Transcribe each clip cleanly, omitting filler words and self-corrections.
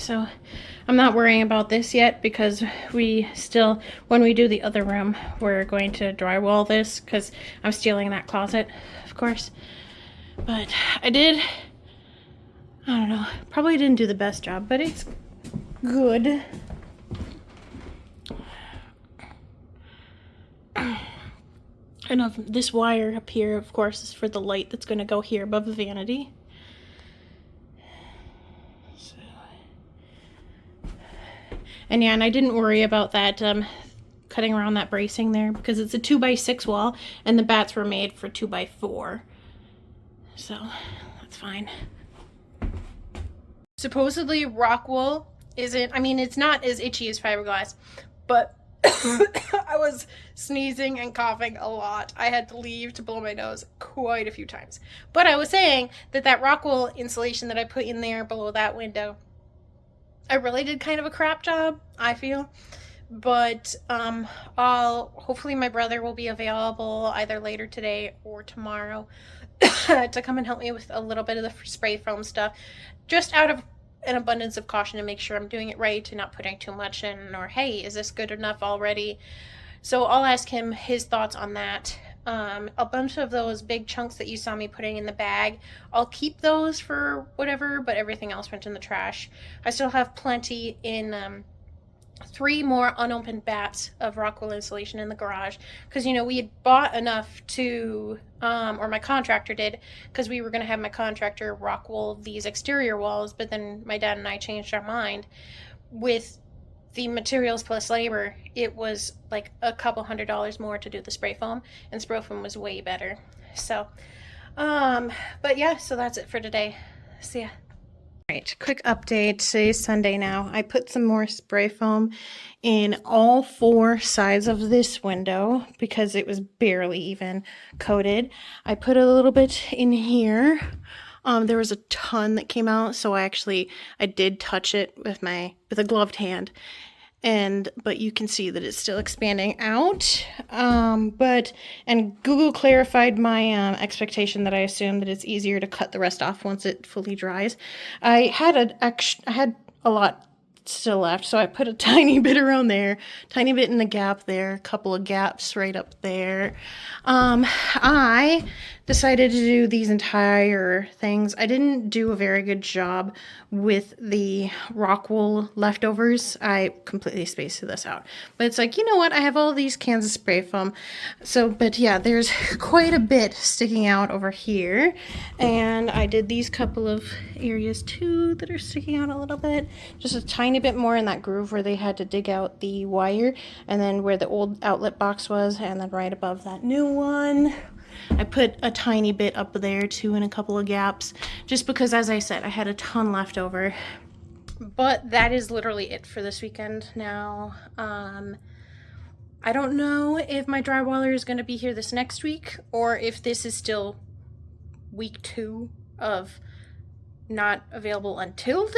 So I'm not worrying about this yet because we still, when we do the other room, we're going to drywall this because I'm stealing that closet, of course. But I don't know, probably didn't do the best job, but it's good. And this wire up here, of course, is for the light that's going to go here above the vanity. So. And yeah, and I didn't worry about that cutting around that bracing there because it's a 2x6 wall and the bats were made for 2x4. So that's fine. Supposedly rock wool isn't, I mean, it's not as itchy as fiberglass, but I was sneezing and coughing a lot. I had to leave to blow my nose quite a few times. But I was saying that rock wool insulation that I put in there below that window, I really did kind of a crap job, I feel. But hopefully my brother will be available either later today or tomorrow to come and help me with a little bit of the spray foam stuff, just out of an abundance of caution to make sure I'm doing it right and not putting too much in, or hey, is this good enough already? So I'll ask him his thoughts on that. A bunch of those big chunks that you saw me putting in the bag, I'll keep those for whatever, but everything else went in the trash. I still have plenty in 3 more unopened bats of rock wool insulation in the garage because, you know, we had bought enough to, or my contractor did, because we were going to have my contractor rock wool these exterior walls, but then my dad and I changed our mind. With the materials plus labor, it was like a couple $100 more to do the spray foam, and spray foam was way better. So, but yeah, so that's it for today. See ya. Alright, quick update. Today's Sunday now. I put some more spray foam in all 4 sides of this window because it was barely even coated. I put a little bit in here. There was a ton that came out, so I did touch it with a gloved hand. But you can see that it's still expanding out. And Google clarified my expectation that I assumed that it's easier to cut the rest off once it fully dries. I had a lot still left, so I put a tiny bit around there, tiny bit in the gap there, a couple of gaps right up there. I decided to do these entire things. I didn't do a very good job with the rock wool leftovers. I completely spaced this out. But it's like, you know what? I have all these cans of spray foam. So, but yeah, there's quite a bit sticking out over here. And I did these couple of areas too that are sticking out a little bit. Just a tiny bit more in that groove where they had to dig out the wire. And then where the old outlet box was. And then right above that new one. I put a tiny bit up there too in a couple of gaps, just because, as I said, I had a ton left over. But that is literally it for this weekend now. I don't know if my drywaller is going to be here this next week, or if this is still week 2 of not available until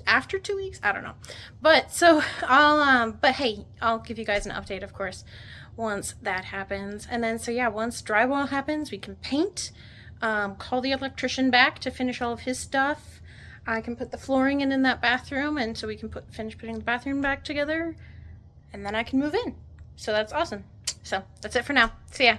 after 2 weeks. I don't know. But so but hey, I'll give you guys an update, of course, once that happens. And then, so yeah, once drywall happens, we can paint, call the electrician back to finish all of his stuff. I can put the flooring in that bathroom, and so we can finish putting the bathroom back together, and then I can move in. So that's awesome. So that's it for now. See ya.